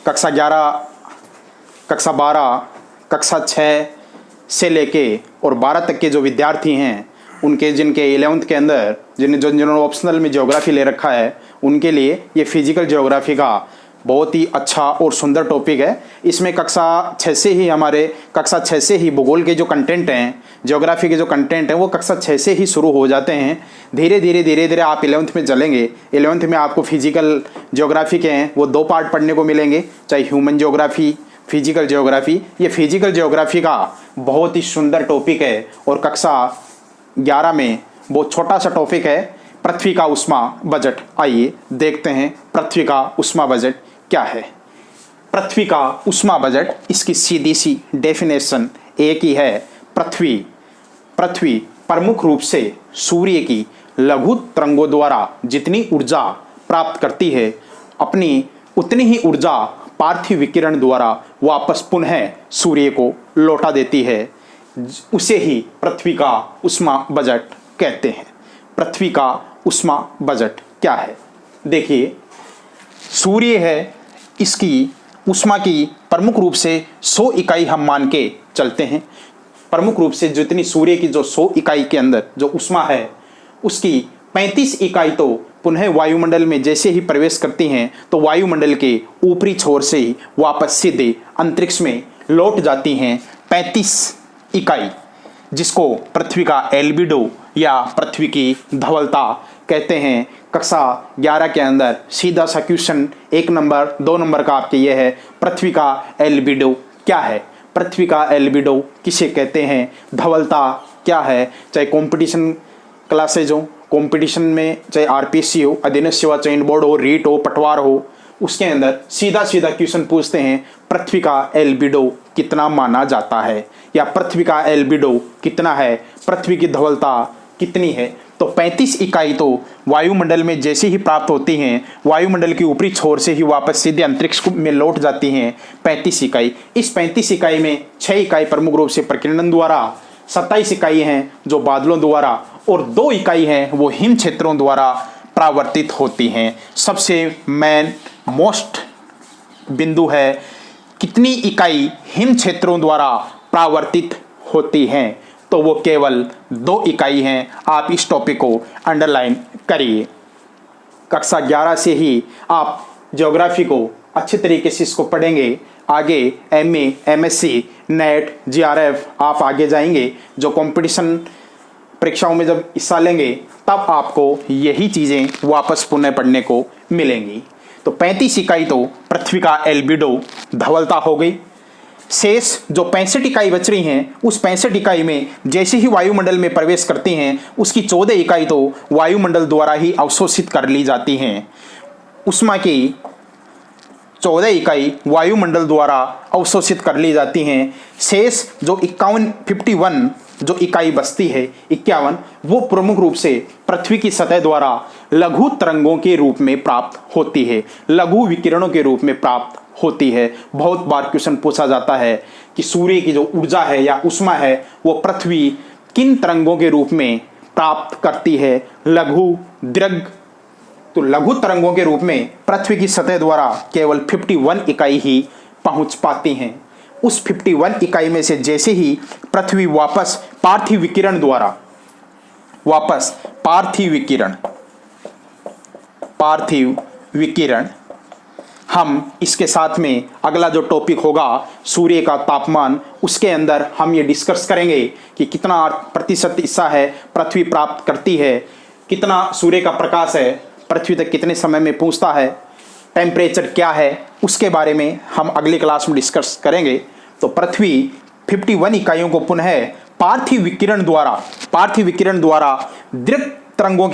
कक्षा 11, कक्षा 12, कक्षा 6 से लेके और 12 तक के जो विद्यार्थी हैं, उनके जिनके 11th के अंदर जिन्होंने ऑप्शनल में ज्योग्राफी ले रखा है, उनके लिए ये फिजिकल ज्योग्राफी का बहुत ही अच्छा और सुंदर टॉपिक है। इसमें कक्षा 6 से ही भूगोल के जो कंटेंट हैं, ज्योग्राफी के जो कंटेंट हैं, वो कक्षा 6 से ही शुरू हो जाते हैं। धीरे धीरे आप 11th में चलेंगे। 11th में आपको फिजिकल ज्योग्राफी के हैं वो 2 पार्ट पढ़ने को मिलेंगे, चाहे ह्यूमन ज्योग्राफी, फिजिकल ज्योग्राफी। ये फिजिकल ज्योग्राफी का बहुत ही सुंदर टॉपिक है। और कक्षा 11 में बहुत छोटा सा टॉपिक है, पृथ्वी का ऊष्मा बजट। आइए देखते हैं पृथ्वी का ऊष्मा बजट क्या है। पृथ्वी का ऊष्मा बजट, इसकी सीधी सी डेफिनेशन एक ही है। पृथ्वी प्रमुख रूप से सूर्य की लघु तरंगों द्वारा जितनी ऊर्जा प्राप्त करती है, अपनी उतनी ही ऊर्जा पार्थिव विकिरण द्वारा वापस पुनः सूर्य को लौटा देती है। उसे ही पृथ्वी का ऊष्मा बजट कहते हैं। पृथ्वी का ऊष्मा बजट क्या है? देखिए, सूर्य है, इसकी ऊष्मा की प्रमुख रूप से 100 इकाई हम मान के चलते हैं। प्रमुख रूप से जितनी सूर्य की जो 100 इकाई के अंदर जो ऊष्मा है, उसकी 35 इकाई तो पुनः वायुमंडल में जैसे ही प्रवेश करती हैं तो वायुमंडल के ऊपरी छोर से ही वापस सीधे अंतरिक्ष में लौट जाती हैं। 35 इकाई, जिसको पृथ्वी का एल्बिडो या पृथ्वी की धवलता कहते हैं। कक्षा 11 के अंदर सीधा सा क्वेश्चन 1 नंबर 2 नंबर का आपके ये है, पृथ्वी का एल्बिडो क्या है? पृथ्वी का एल्बिडो किसे कहते हैं? धवलता क्या है? चाहे कंपटीशन क्लासेज हो, कंपटीशन में चाहे आरपीएससी हो, अधीनस्थ सेवा चयन बोर्ड हो, रीट हो, पटवार हो, उसके अंदर सीधा क्वेश्चन पूछते हैं, पृथ्वी का एल्बिडो कितना माना जाता है, या पृथ्वी का एल्बिडो कितना है, पृथ्वी की धवलता कितनी है? तो 35 इकाई तो वायुमंडल में जैसे ही प्राप्त होती हैं, वायुमंडल की ऊपरी छोर से ही वापस सीधे अंतरिक्ष में लौट जाती हैं। 35 इकाई। इस 35 इकाई में 6 इकाई प्रमुख रूप से प्रकीर्णन द्वारा, 27 इकाई हैं जो बादलों द्वारा, और 2 इकाई हैं वो हिम क्षेत्रों द्वारा परावर्तित होती हैं। सबसे मोस्ट बिंदु है, कितनी इकाई हिम क्षेत्रों द्वारा परावर्तित होती हैं? तो वो केवल 2 इकाई हैं। आप इस टॉपिक को अंडरलाइन करिए। कक्षा 11 से ही आप ज्योग्राफी को अच्छे तरीके से इसको पढ़ेंगे। आगे एमए, एमएससी, नेट, जीआरएफ आप आगे जाएंगे। जो कंपटीशन परीक्षाओं में जब हिस्सा लेंगे तब आपको यही चीज़ें वापस पुनः पढ़ने को मिलेंगी। तो 35 इकाई तो पृथ्वी का एल्बिडो धवलता हो गई। शेष जो 65 इकाई बच रही हैं, उस 65 इकाई में जैसे ही वायुमंडल में प्रवेश करती हैं, उसकी 14 इकाई तो वायुमंडल द्वारा ही अवशोषित कर ली जाती हैं। ऊष्मा की 14 इकाई वायुमंडल द्वारा अवशोषित कर ली जाती हैं। शेष जो 51 जो इकाई बचती है, 51, वो प्रमुख रूप से पृथ्वी की सतह द्वारा लघु तरंगों के रूप में प्राप्त होती है, लघु विकिरणों के रूप में प्राप्त होती है। बहुत बार क्वेश्चन पूछा जाता है कि सूर्य की जो ऊर्जा है या ऊष्मा है, वो पृथ्वी किन तरंगों के रूप में प्राप्त करती है? लघु दीर्घ। तो लघु तरंगों के रूप में पृथ्वी की सतह द्वारा केवल 51 इकाई ही पहुंच पाती हैं। उस 51 इकाई में से जैसे ही पृथ्वी वापस पार्थिव विकिरण द्वारा, वापस पार्थिव विकिरण, हम इसके साथ में अगला जो टॉपिक होगा सूर्य का तापमान, उसके अंदर हम ये डिस्कस करेंगे कि कितना प्रतिशत हिस्सा है पृथ्वी प्राप्त करती है, कितना सूर्य का प्रकाश है पृथ्वी तक कितने समय में पहुंचता है, टेम्परेचर क्या है, उसके बारे में हम अगली क्लास में डिस्कस करेंगे। तो पृथ्वी 51 इकाइयों को पुनः पार्थिव विकिरण द्वारा दीर्घ तरंगों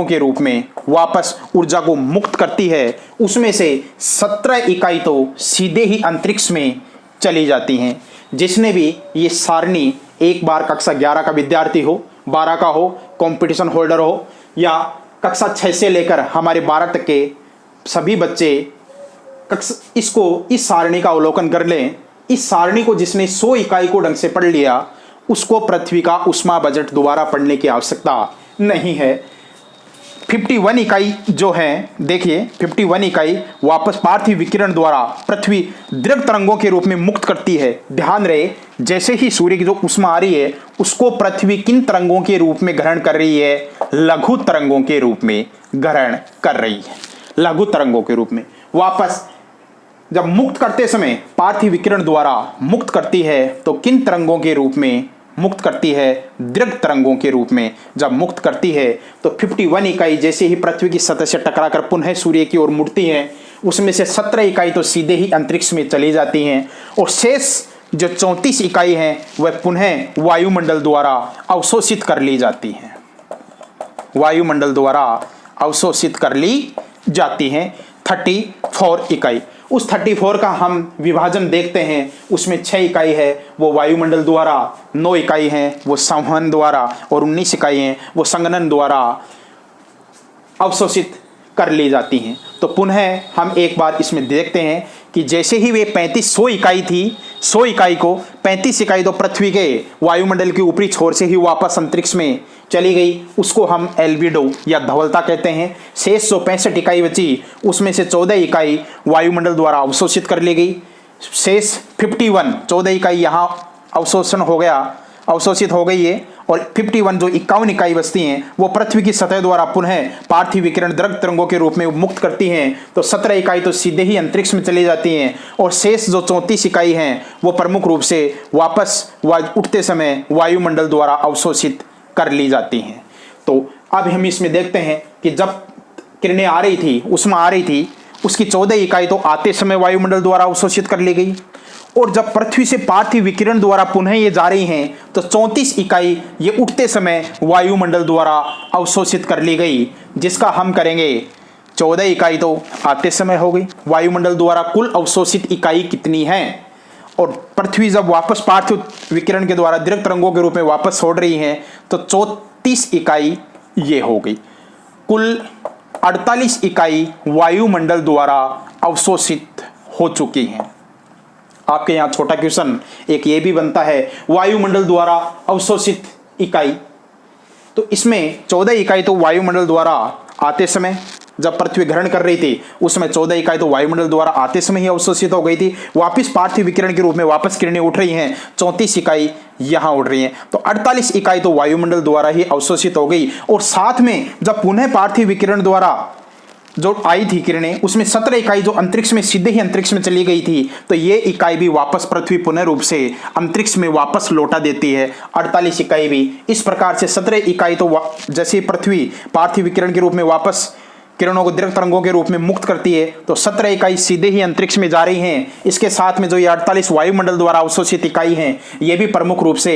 के रूप में वापस ऊर्जा को मुक्त करती है। उसमें से 17 इकाई तो सीधे ही अंतरिक्ष में चली जाती हैं। जिसने भी ये सारणी एक बार कक्षा 11 का विद्यार्थी हो, 12 का हो, कंपटीशन होल्डर हो, या कक्षा 6 से लेकर हमारे 12 तक के सभी बच्चे इस सारणी का अवलोकन कर लें। इस सारणी को जिसने 100 इकाई को ढंग से पढ़ लिया, उसको पृथ्वी का ऊष्मा बजट दोबारा पढ़ने की आवश्यकता नहीं है। 51 इकाई जो है, देखिए 51 इकाई वापस पार्थिव विकिरण द्वारा पृथ्वी दीर्घ तरंगों के रूप में मुक्त करती है। ध्यान रहे, जैसे ही सूर्य की जो ऊष्मा आ रही है उसको पृथ्वी किन तरंगों के रूप में ग्रहण कर रही है? लघु तरंगों के रूप में ग्रहण कर रही है। लघु तरंगों के रूप में वापस जब मुक्त करते समय पार्थिव विकिरण द्वारा मुक्त करती है तो किन तरंगों के रूप में मुक्त करती है? दीर्घ तरंगों के रूप में जब मुक्त करती है तो 51 इकाई जैसे ही पृथ्वी की सतह से टकराकर पुनः सूर्य की ओर मुड़ती है, उसमें से 17 इकाई तो सीधे ही अंतरिक्ष में चली जाती हैं और शेष जो 34 इकाई हैं वह पुनः वायुमंडल द्वारा अवशोषित कर ली जाती हैं। वायुमंडल द्वारा अवशोषित कर ली जाती हैं 34 इकाई। उस 34 का हम विभाजन देखते हैं, उसमें 6 इकाई है वो वायुमंडल द्वारा, 9 इकाई हैं वो संवहन द्वारा और 19 इकाई हैं वो संगनन द्वारा अवशोषित कर ली जाती हैं। तो पुनः हम एक बार इसमें देखते हैं कि जैसे ही वे 100 इकाई थी, 100 इकाई को 35 इकाई तो पृथ्वी के वायुमंडल के ऊपरी छोर से ही वापस अंतरिक्ष में चली गई, उसको हम एल्बिडो या धवलता कहते हैं। शेष 165 इकाई बची, उसमें से 14 इकाई वायुमंडल द्वारा अवशोषित कर ली गई। शेष 51 14 इकाई यहाँ अवशोषण हो गया, अवशोषित हो गई है और 51 जो 51 इकाई बचती हैं वो पृथ्वी की सतह द्वारा पुनः पार्थिव विकिरण दीर्घ तरंगों के रूप में मुक्त करती हैं। तो 17 इकाई तो सीधे ही अंतरिक्ष में चली जाती हैं और शेष जो 34 इकाई हैं वो प्रमुख रूप से वापस उठते समय वायुमंडल द्वारा अवशोषित कर ली जाती हैं। तो अब हम इसमें देखते हैं कि जब किरणें आ रही थी, ऊष्मा आ रही थी, उसकी 14 इकाई तो आते समय वायुमंडल द्वारा अवशोषित कर ली गई और जब पृथ्वी से पार्थिव विकिरण द्वारा पुनः ये जा रही हैं तो 34 इकाई ये उठते समय वायुमंडल द्वारा अवशोषित कर ली गई, जिसका हम करेंगे 14 इकाई तो आते समय हो गई। वायुमंडल द्वारा कुल अवशोषित इकाई कितनी है? और पृथ्वी जब वापस पार्थिव विकिरण के द्वारा दीर्घ तरंगों के रूप में वापस छोड़ रही है तो 34 इकाई ये हो गई। कुल 48 इकाई वायुमंडल द्वारा अवशोषित हो चुकी हैं। आपके यहाँ छोटा क्वेश्चन एक ये भी बनता है, वायुमंडल द्वारा अवशोषित इकाई, तो इसमें 14 इकाई तो वायुमंडल द्वारा आते समय जब पृथ्वी ग्रहण कर रही थी उसमें 14 इकाई तो वायुमंडल द्वारा आते समय ही अवशोषित हो गई थी। वापस पार्थिव विकिरण के रूप में वापस किरणें उठ रही हैं, 34 इकाई यहां उड़ रही हैं, तो 48 इकाई तो वायुमंडल द्वारा ही अवशोषित हो गई। और साथ में जब पुनः पार्थिव विकिरण द्वारा जो आई थी किरणें, उसमें 17 इकाई जो अंतरिक्ष में सीधे ही अंतरिक्ष में चली गई थी, तो ये इकाई भी वापस पृथ्वी पुनः रूप से अंतरिक्ष में वापस लौटा देती है। 48 इकाई भी इस प्रकार से 17 इकाई तो जैसे पृथ्वी पार्थिव विकिरण के रूप में वापस किरणों को दीर्घ तरंगों के रूप में मुक्त करती है तो 17 इकाई सीधे ही अंतरिक्ष में जा रही हैं। इसके साथ में जो ये 48 वायुमंडल द्वारा अवशोषित इकाई हैं ये भी प्रमुख रूप से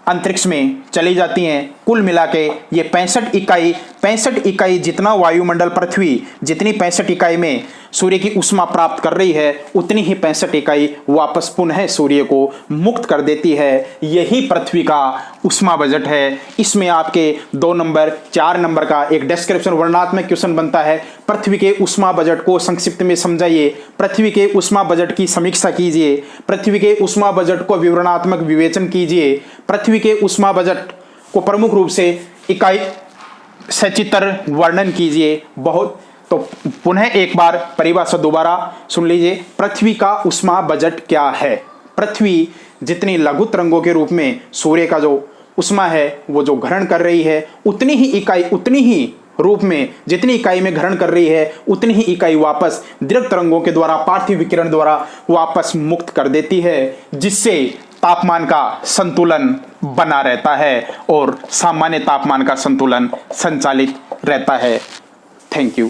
अंतरिक्ष में चली जाती हैं। कुल मिला के ये 65 इकाई जितना वायुमंडल पृथ्वी जितनी 65 इकाई में सूर्य की ऊष्मा प्राप्त कर रही है उतनी ही 65 इकाई वापस पुनः सूर्य को मुक्त कर देती है। यही पृथ्वी का ऊष्मा बजट है। इसमें आपके 2 नंबर 4 नंबर का एक डिस्क्रिप्शन वर्णनात्मक क्वेश्चन बनता है। पृथ्वी के ऊष्मा बजट को संक्षिप्त में समझाइए, पृथ्वी के ऊष्मा बजट की समीक्षा कीजिए, पृथ्वी के ऊष्मा बजट को विवरणात्मक विवेचन कीजिए, पृथ्वी के ऊष्मा बजट को प्रमुख रूप से इकाई सचित्र वर्णन कीजिए। बहुत तो पुनः एक बार परिभाषा दोबारा सुन लीजिए। पृथ्वी का ऊष्मा बजट क्या है? पृथ्वी जितनी लघु तरंगों के रूप में सूर्य का जो ऊष्मा है वो जो ग्रहण कर रही है उतनी ही रूप में जितनी इकाई में ग्रहण कर रही है उतनी ही इकाई वापस दीर्घ तरंगों के द्वारा पार्थिव विकिरण द्वारा वापस मुक्त कर देती है, जिससे तापमान का संतुलन बना रहता है और सामान्य तापमान का संतुलन संचालित रहता है। Thank you.